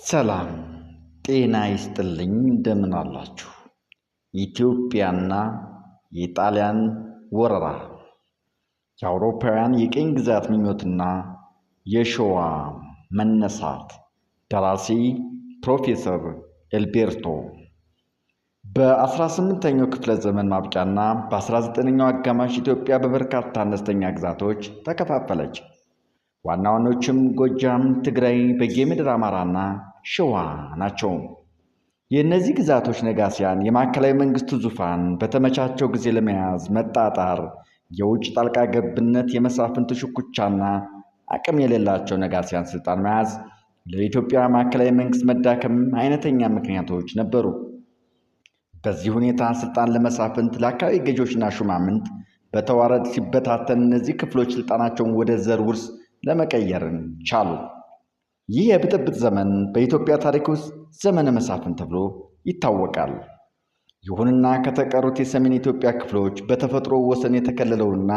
ሰላም ጤና ይስጥልኝ እንደምን አላችሁ? ኢትዮጵያና የጣሊያን ወረራ የአውሮፓውያን የቅኝ ግዛት ምኞትና የሸዋ መነሳት። ደራሲ ፕሮፌሰር ኤልቤርቶ። በ18ኛው ክፍለ ዘመን ማብቂያና በ19ኛው አጋማሽ ኢትዮጵያ በበርካታ አነስተኛ ግዛቶች ተከፋፈለች። ዋና ዋናዎችም ጎጃም፣ ትግራይ፣ በጌምድር አማራና ሸዋ ናቸው። የእነዚህ ግዛቶች ነጋሲያን የማዕከላዊ መንግስቱ ዙፋን በተመቻቸው ጊዜ ለመያዝ መጣጣር፣ የውጭ ጣልቃ ገብነት፣ የመሳፍንት ሽኩቻና አቅም የሌላቸው ነጋሲያን ስልጣን መያዝ ለኢትዮጵያ ማዕከላዊ መንግስት መዳከም አይነተኛ ምክንያቶች ነበሩ። በዚህ ሁኔታ ስልጣን ለመሳፍንት፣ ለአካባቢ ገዢዎችና ሹማምንት በተዋረድ ሲበታተን እነዚህ ክፍሎች ስልጣናቸውን ወደ ዘር ውርስ ለመቀየርን ቻሉ። ይህ የብጥብጥ ዘመን በኢትዮጵያ ታሪክ ውስጥ ዘመነ መሳፍንት ተብሎ ይታወቃል። ይሁንና ከተቀሩት የሰሜን ኢትዮጵያ ክፍሎች በተፈጥሮ ወሰን የተከለለውና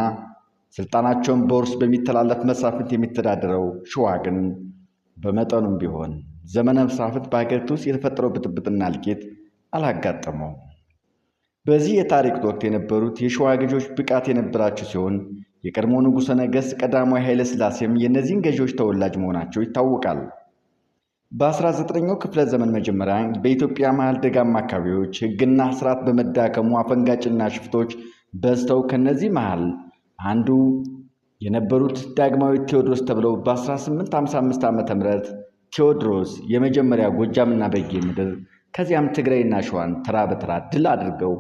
ስልጣናቸውን በውርስ በሚተላለፍ መሳፍንት የሚተዳደረው ሸዋ ግን በመጠኑም ቢሆን ዘመነ መሳፍንት በሀገሪቱ ውስጥ የተፈጠረው ብጥብጥና እልቂት አላጋጠመው። በዚህ የታሪክ ወቅት የነበሩት የሸዋ ገዢዎች ብቃት የነበራቸው ሲሆን የቀድሞ ንጉሠ ነገሥት ቀዳማዊ ኃይለ ሥላሴም የእነዚህን ገዢዎች ተወላጅ መሆናቸው ይታወቃል። በ19ኛው ክፍለ ዘመን መጀመሪያ በኢትዮጵያ መሃል ደጋማ አካባቢዎች ሕግና ስርዓት በመዳከሙ አፈንጋጭና ሽፍቶች በዝተው ከነዚህ መሃል አንዱ የነበሩት ዳግማዊ ቴዎድሮስ ተብለው በ1855 ዓ.ም ቴዎድሮስ የመጀመሪያ ጎጃምና በጌ ምድር ከዚያም ትግራይና ሸዋን ተራ በተራ ድል አድርገው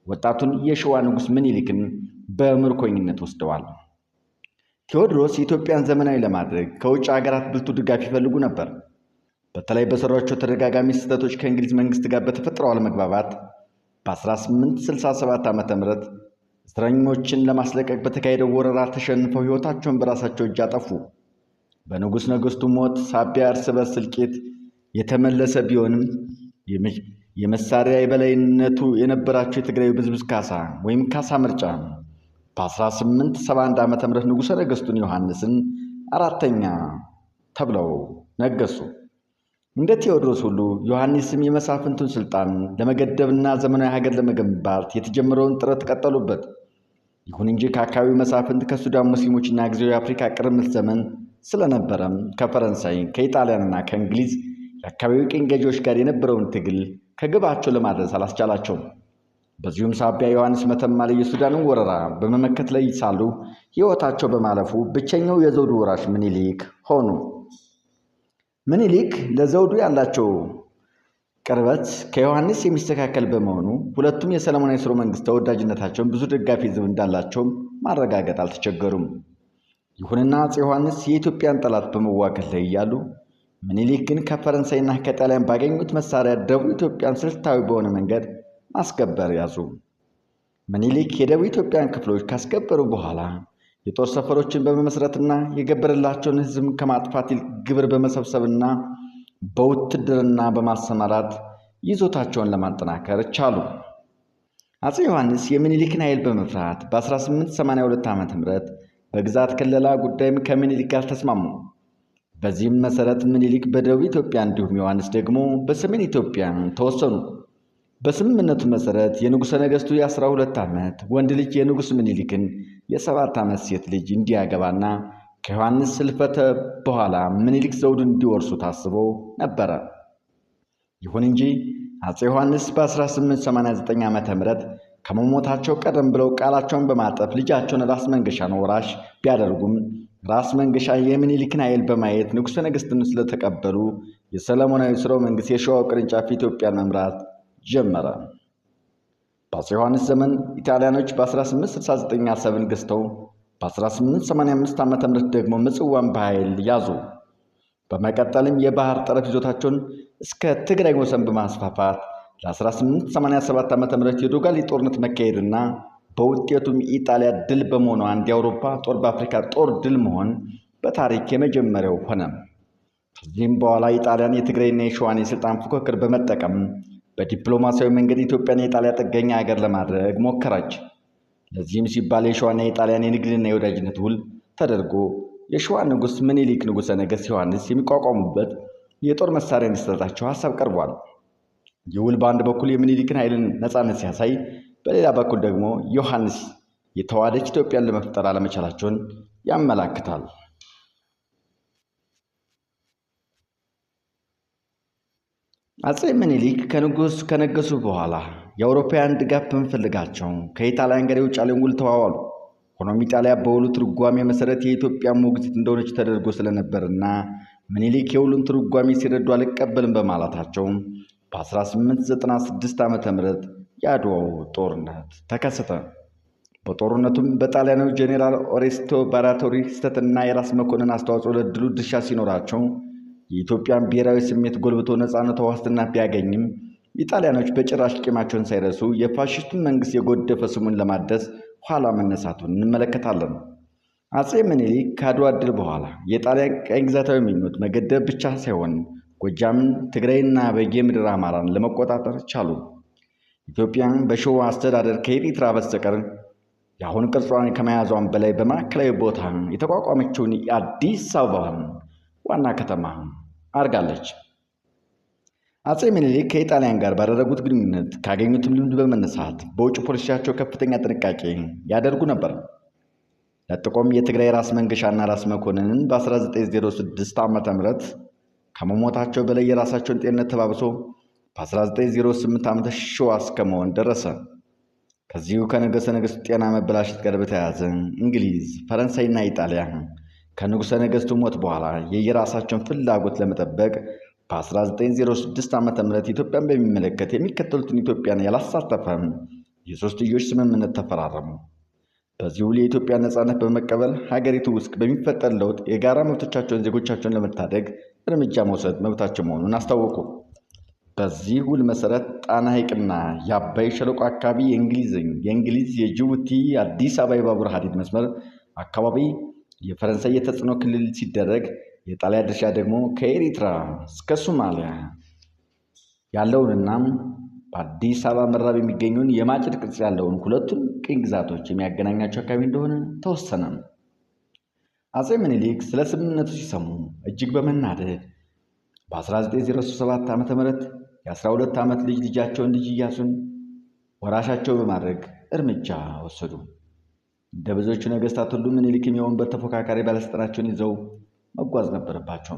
ወጣቱን የሸዋ ንጉሥ ምኒልክን በምርኮኝነት ወስደዋል። ቴዎድሮስ ኢትዮጵያን ዘመናዊ ለማድረግ ከውጭ ሀገራት ብርቱ ድጋፍ ይፈልጉ ነበር። በተለይ በሰሯቸው ተደጋጋሚ ስህተቶች ከእንግሊዝ መንግስት ጋር በተፈጠረው አለመግባባት በ1867 ዓ.ም እስረኞችን ለማስለቀቅ በተካሄደው ወረራ ተሸንፈው ሕይወታቸውን በራሳቸው እጅ አጠፉ። በንጉሥ ነገሥቱ ሞት ሳቢያ እርስ በርስ እልቂት የተመለሰ ቢሆንም የመሳሪያ የበላይነቱ የነበራቸው የትግራይ ብዝብዝ ካሳ ወይም ካሳ ምርጫ በ1871 ዓ.ም ንጉሠ ነገሥቱን ዮሐንስን አራተኛ ተብለው ነገሱ። እንደ ቴዎድሮስ ሁሉ ዮሐንስም የመሳፍንቱን ስልጣን ለመገደብና ዘመናዊ ሀገር ለመገንባት የተጀመረውን ጥረት ቀጠሉበት። ይሁን እንጂ ከአካባቢው መሳፍንት ከሱዳን ሙስሊሞችና ጊዜያዊ የአፍሪካ ቅርምት ዘመን ስለነበረም ከፈረንሳይ፣ ከኢጣሊያንና ከእንግሊዝ የአካባቢው ቅኝ ገዢዎች ጋር የነበረውን ትግል ከግባቸው ለማድረስ አላስቻላቸውም። በዚሁም ሳቢያ ዮሐንስ መተማ ላይ የሱዳንን ወረራ በመመከት ላይ ሳሉ ሕይወታቸው በማለፉ ብቸኛው የዘውዱ ወራሽ ምኒልክ ሆኑ። ምኒልክ ለዘውዱ ያላቸው ቅርበት ከዮሐንስ የሚስተካከል በመሆኑ ሁለቱም የሰለሞናዊ ሥርወ መንግስት ተወዳጅነታቸውን ብዙ ደጋፊ ሕዝብ እንዳላቸውም ማረጋገጥ አልተቸገሩም። ይሁንና አፄ ዮሐንስ የኢትዮጵያን ጠላት በመዋጋት ላይ እያሉ ምኒልክ ግን ከፈረንሳይና ከጣሊያን ባገኙት መሳሪያ ደቡብ ኢትዮጵያን ስልታዊ በሆነ መንገድ ማስከበር ያዙ። ምኒልክ የደቡብ ኢትዮጵያን ክፍሎች ካስከበሩ በኋላ የጦር ሰፈሮችን በመመስረትና የገበረላቸውን ሕዝብ ከማጥፋት ግብር በመሰብሰብና በውትድርና በማሰማራት ይዞታቸውን ለማጠናከር ቻሉ። አፄ ዮሐንስ የምኒልክን ኃይል በመፍራት በ1882 ዓ.ም በግዛት ክለላ ጉዳይም ከምኒልክ ጋር ተስማሙ። በዚህም መሰረት ምኒልክ በደቡብ ኢትዮጵያ እንዲሁም ዮሐንስ ደግሞ በሰሜን ኢትዮጵያ ተወሰኑ። በስምምነቱ መሰረት የንጉሠ ነገሥቱ የ12 ዓመት ወንድ ልጅ የንጉሥ ምኒልክን የ7 ዓመት ሴት ልጅ እንዲያገባና ከዮሐንስ ስልፈተ በኋላ ምኒልክ ዘውዱን እንዲወርሱ ታስቦ ነበረ። ይሁን እንጂ አፄ ዮሐንስ በ1889 ዓ.ም ከመሞታቸው ቀደም ብለው ቃላቸውን በማጠፍ ልጃቸውን ራስ መንገሻን ወራሽ ቢያደርጉም ራስ መንገሻ የምኒልክን ኃይል በማየት ንጉሠ ነገሥትን ስለተቀበሉ የሰለሞናዊ ሥርወ መንግስት የሸዋው ቅርንጫፍ ኢትዮጵያን መምራት ጀመረ። በአፄ ዮሐንስ ዘመን ኢጣሊያኖች በ1869 አሰብን ገዝተው በ1885 ዓ.ም ደግሞ ምጽዋን በኃይል ያዙ። በመቀጠልም የባህር ጠረፍ ይዞታቸውን እስከ ትግራይ ወሰን በማስፋፋት ለ1887 ዓ.ም የዶጋሊ ጦርነት መካሄድና በውጤቱም ኢጣሊያ ድል በመሆኗ አንድ የአውሮፓ ጦር በአፍሪካ ጦር ድል መሆን በታሪክ የመጀመሪያው ሆነ። ከዚህም በኋላ ኢጣሊያን የትግራይና የሸዋን የሥልጣን ፉክክር በመጠቀም በዲፕሎማሲያዊ መንገድ ኢትዮጵያን የኢጣሊያ ጥገኛ ሀገር ለማድረግ ሞከረች። ለዚህም ሲባል የሸዋና የጣሊያን የንግድና የወዳጅነት ውል ተደርጎ የሸዋ ንጉሥ ምኒልክ ንጉሠ ነገሥት ዮሐንስ የሚቋቋሙበት የጦር መሳሪያ እንዲሰጣቸው ሀሳብ ቀርቧል። ይህ ውል በአንድ በኩል የሚኒሊክን ኃይልን ነፃነት ሲያሳይ፣ በሌላ በኩል ደግሞ ዮሐንስ የተዋሃደች ኢትዮጵያን ለመፍጠር አለመቻላቸውን ያመላክታል። አጼ ምኒልክ ከነገሱ በኋላ የአውሮፓውያን ድጋፍ በመፈለጋቸው ከኢጣሊያን ጋር የውጫሌን ውል ተዋዋሉ። ሆኖም ኢጣሊያ በውሉ ትርጓሜ መሰረት የኢትዮጵያ ሞግዚት እንደሆነች ተደርጎ ስለነበርና ምኒልክ የውሉን ትርጓሜ ሲረዱ አልቀበልም በማለታቸው በ1896 ዓ.ም የአድዋው ጦርነት ተከሰተ። በጦርነቱም በጣሊያናዊ ጄኔራል ኦሬስቶ ባራቶሪ ስህተትና የራስ መኮንን አስተዋጽኦ ለድሉ ድርሻ ሲኖራቸው የኢትዮጵያን ብሔራዊ ስሜት ጎልብቶ ነፃነቷ ዋስትና ቢያገኝም ኢጣሊያኖች በጭራሽ ቂማቸውን ሳይረሱ የፋሽስቱን መንግስት የጎደፈ ስሙን ለማደስ ኋላ መነሳቱን እንመለከታለን። አጼ ምኒልክ ከአድዋ ድል በኋላ የጣሊያን ቀኝ ግዛታዊ ምኞት መገደብ ብቻ ሳይሆን ጎጃምን፣ ትግራይና በጌምድር አማራን ለመቆጣጠር ቻሉ። ኢትዮጵያን በሸዋ አስተዳደር ከኤርትራ በስተቀር የአሁን ቅርጿን ከመያዟን በላይ በማዕከላዊ ቦታ የተቋቋመችውን የአዲስ አበባን ዋና ከተማ አድርጋለች። አጼ ምኒልክ ከኢጣሊያን ጋር ባደረጉት ግንኙነት ካገኙትም ልምድ በመነሳት በውጭ ፖሊሲያቸው ከፍተኛ ጥንቃቄ ያደርጉ ነበር። ለጥቆም የትግራይ ራስ መንገሻና ራስ መኮንንን በ1906 ዓ.ም ከመሞታቸው በላይ የራሳቸውን ጤንነት ተባብሶ በ1908 ዓ.ም ሸዋ እስከመሆን ደረሰ። ከዚሁ ከነገሰ ነገሥቱ ጤና መበላሸት ጋር በተያያዘ እንግሊዝ፣ ፈረንሳይና ኢጣሊያ ከንጉሠ ነገሥቱ ሞት በኋላ የየራሳቸውን ፍላጎት ለመጠበቅ በ1906 ዓ.ም ኢትዮጵያን በሚመለከት የሚከተሉትን ኢትዮጵያን ያላሳተፈ የሶስትዮሽ ስምምነት ተፈራረሙ። በዚህ ውል የኢትዮጵያ ነፃነት በመቀበል ሀገሪቱ ውስጥ በሚፈጠር ለውጥ የጋራ መብቶቻቸውን ዜጎቻቸውን ለመታደግ እርምጃ መውሰድ መብታቸው መሆኑን አስታወቁ። በዚህ ውል መሰረት ጣና ሐይቅና የአባይ ሸለቆ አካባቢ የእንግሊዝ የጅቡቲ አዲስ አበባ የባቡር ሐዲድ መስመር አካባቢ የፈረንሳይ የተጽዕኖ ክልል ሲደረግ፣ የጣሊያን ድርሻ ደግሞ ከኤሪትራ እስከ ሶማሊያ ያለውንና በአዲስ አበባ ምዕራብ የሚገኘውን የማጭድ ቅርጽ ያለውን ሁለቱም ቅኝ ግዛቶች የሚያገናኛቸው አካባቢ እንደሆነ ተወሰነ። አጼ ምኒልክ ስለ ስምምነቱ ሲሰሙ እጅግ በመናደድ በ1907 ዓ.ም የ12 ዓመት ልጃቸውን ልጅ ኢያሱን ወራሻቸው በማድረግ እርምጃ ወሰዱ። እንደ ብዙዎቹ ነገሥታት ሁሉ ምኒልክም የወንበር ተፎካካሪ ባለስልጣናቸውን ይዘው መጓዝ ነበረባቸው።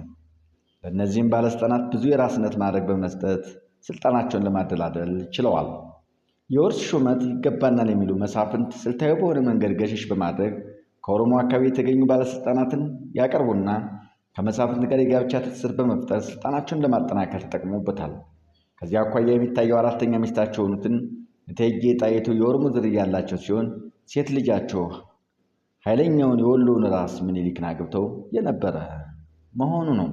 ለእነዚህም ባለስልጣናት ብዙ የራስነት ማዕረግ በመስጠት ስልጣናቸውን ለማደላደል ችለዋል። የውርስ ሹመት ይገባናል የሚሉ መሳፍንት ስልታዊ በሆነ መንገድ ገሸሽ በማድረግ ከኦሮሞ አካባቢ የተገኙ ባለስልጣናትን ያቀርቡና ከመሳፍንት ጋር የጋብቻ ትስስር በመፍጠር ስልጣናቸውን ለማጠናከር ተጠቅሞበታል። ከዚህ አኳያ የሚታየው አራተኛ ሚስታቸው የሆኑትን እቴጌ ጣይቱ የኦሮሞ ዝርያ ያላቸው ሲሆን ሴት ልጃቸው ኃይለኛውን የወሎውን ራስ ምኒልክን አግብተው የነበረ መሆኑ ነው።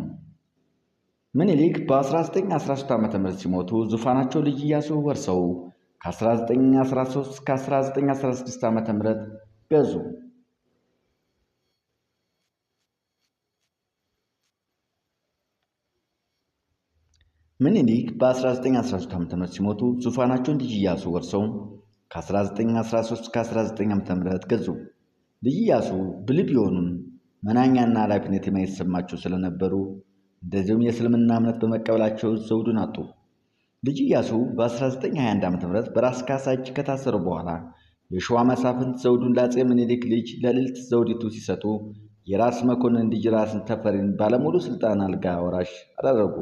ምኒልክ በ1913 ዓ.ም ሲሞቱ ዙፋናቸው ልጅ ኢያሱ ወርሰው ከ1913 እስከ 1916 ዓ.ም ገዙ። ምኒልክ በ1913 ዓ.ም ሲሞቱ ዙፋናቸውን ልጅ ኢያሱ ወርሰው ከ1913 እስከ 19 ዓ.ም ገዙ። ልጅ ኢያሱ ብልህ ቢሆኑም መናኛና ኃላፊነት የማይሰማቸው ስለነበሩ እንደዚሁም የእስልምና እምነት በመቀበላቸው ዘውዱን አጡ። ልጅ ኢያሱ በ1921 ዓ.ም በራስ ካሳ እጅ ከታሰሩ በኋላ የሸዋ መሳፍንት ዘውዱን ለአጼ ምኒልክ ልጅ ለልዕልት ዘውዲቱ ሲሰጡ የራስ መኮንን ልጅ ራስ ተፈሪን ባለሙሉ ስልጣን አልጋ ወራሽ አደረጉ።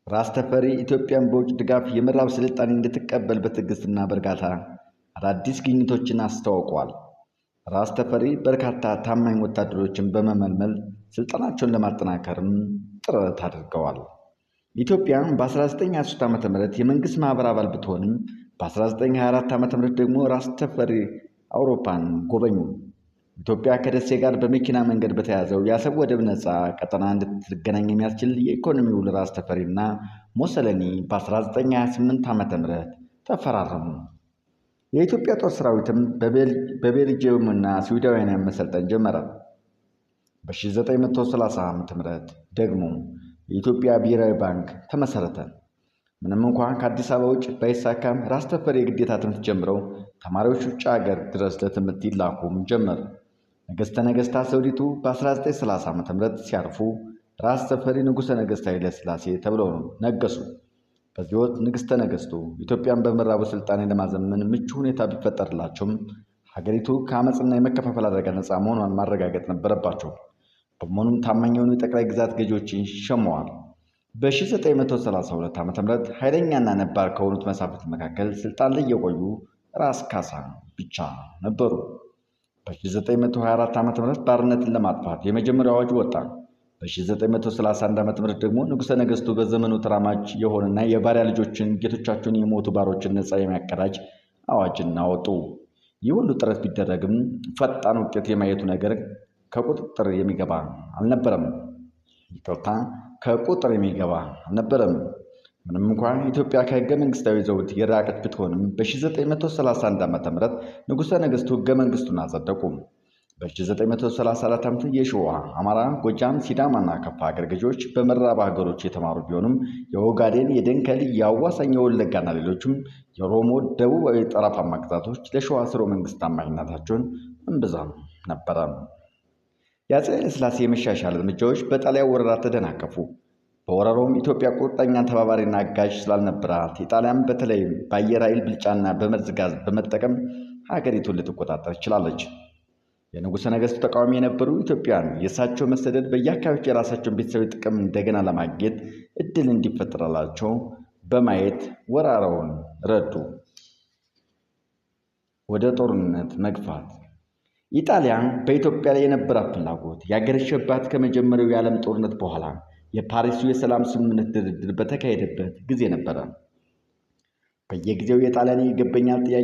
ራስ ተፈሪ ኢትዮጵያን በውጭ ድጋፍ የምዕራብ ስልጣኔ እንድትቀበል በትዕግስትና በእርጋታ አዳዲስ ግኝቶችን አስተዋውቀዋል። ራስ ተፈሪ በርካታ ታማኝ ወታደሮችን በመመልመል ስልጣናቸውን ለማጠናከርም ጥረት አድርገዋል። ኢትዮጵያ በ1923 ዓ.ም የመንግስት ማህበር አባል ብትሆንም በ1924 ዓ.ም ደግሞ ራስ ተፈሪ አውሮፓን ጎበኙ። ኢትዮጵያ ከደሴ ጋር በመኪና መንገድ በተያዘው የአሰብ ወደብ ነፃ ቀጠና እንድትገናኝ የሚያስችል የኢኮኖሚ ውል ራስ ተፈሪና ሞሰለኒ በ1928 ዓ.ም ተፈራረሙ። የኢትዮጵያ ጦር ሰራዊትም በቤልጅየምና ስዊድናውያን መሰልጠን ጀመረ። በ1930 ዓ.ም ደግሞ የኢትዮጵያ ብሔራዊ ባንክ ተመሰረተ። ምንም እንኳን ከአዲስ አበባ ውጭ ባይሳካም ራስ ተፈሪ የግዴታ ትምህርት ጀምረው ተማሪዎች ውጭ ሀገር ድረስ ለትምህርት ይላኩም ጀመር። ነገሥተ ነገሥታት ዘውዲቱ በ1930 ዓ.ም ሲያርፉ ራስ ተፈሪ ንጉሠ ነገሥት ኃይለ ሥላሴ ተብለው ነገሱ። በዚህ ወቅት ንግሥተ ነገሥቱ ኢትዮጵያን በምዕራቡ ስልጣኔ ለማዘመን ምቹ ሁኔታ ቢፈጠርላቸውም ሀገሪቱ ከአመፅና የመከፋፈል አደጋ ነፃ መሆኗን ማረጋገጥ ነበረባቸው። በመሆኑም ታማኝ የሆኑ የጠቅላይ ግዛት ገዢዎችን ሸመዋል። በ1932 ዓ.ም ኃይለኛና ነባር ከሆኑት መሳፍንት መካከል ስልጣን ላይ የቆዩ ራስ ካሳ ብቻ ነበሩ። በ1924 ዓ.ም ባርነትን ለማጥፋት የመጀመሪያው አዋጅ ወጣ። በ1931 ዓ.ም ደግሞ ንጉሠ ነገሥቱ በዘመኑ ተራማጅ የሆነና የባሪያ ልጆችን ጌቶቻቸውን የሞቱ ባሮችን ነፃ የሚያቀዳጅ አዋጅን አወጡ። ይህ ሁሉ ጥረት ቢደረግም ፈጣን ውጤት የማየቱ ነገር ከቁጥጥር የሚገባ አልነበረም። ምንም እንኳን ኢትዮጵያ ከሕገ መንግሥታዊ ዘውድ የራቀች ብትሆንም በ1931 ዓ.ም ንጉሠ ነገሥቱ ሕገ መንግሥቱን አጸደቁ። በ1934 ዓ.ም የሸዋ፣ አማራ፣ ጎጃም፣ ሲዳማና ከፋ ሀገር ገዢዎች በምዕራብ ሀገሮች የተማሩ ቢሆንም የኦጋዴን፣ የደንከል፣ የአዋሳኝ፣ የወለጋና ሌሎችም የኦሮሞ ደቡባዊ ጠረፋማ ግዛቶች ለሸዋ ሥርወ መንግሥት ታማኝነታቸውን እምብዛም ነበረ። የአፄ ኃይለ ሥላሴ የመሻሻል እርምጃዎች በጣሊያን ወረራ ተደናቀፉ። በወረራውም ኢትዮጵያ ቁርጠኛ ተባባሪና አጋዥ ስላልነበራት ኢጣሊያን በተለይም በአየር ኃይል ብልጫና በመርዝ ጋዝ በመጠቀም ሀገሪቱን ልትቆጣጠር ችላለች። የንጉሠ ነገሥቱ ተቃዋሚ የነበሩ ኢትዮጵያን የእሳቸው መሰደድ በየአካባቢዎች የራሳቸውን ቤተሰባዊ ጥቅም እንደገና ለማግኘት እድል እንዲፈጠርላቸው በማየት ወረራውን ረዱ። ወደ ጦርነት መግፋት። ኢጣሊያ በኢትዮጵያ ላይ የነበራት ፍላጎት ያገረሸባት ከመጀመሪያው የዓለም ጦርነት በኋላ የፓሪሱ የሰላም ስምምነት ድርድር በተካሄደበት ጊዜ ነበረ። በየጊዜው የጣሊያን ይገባኛል ጥያቄ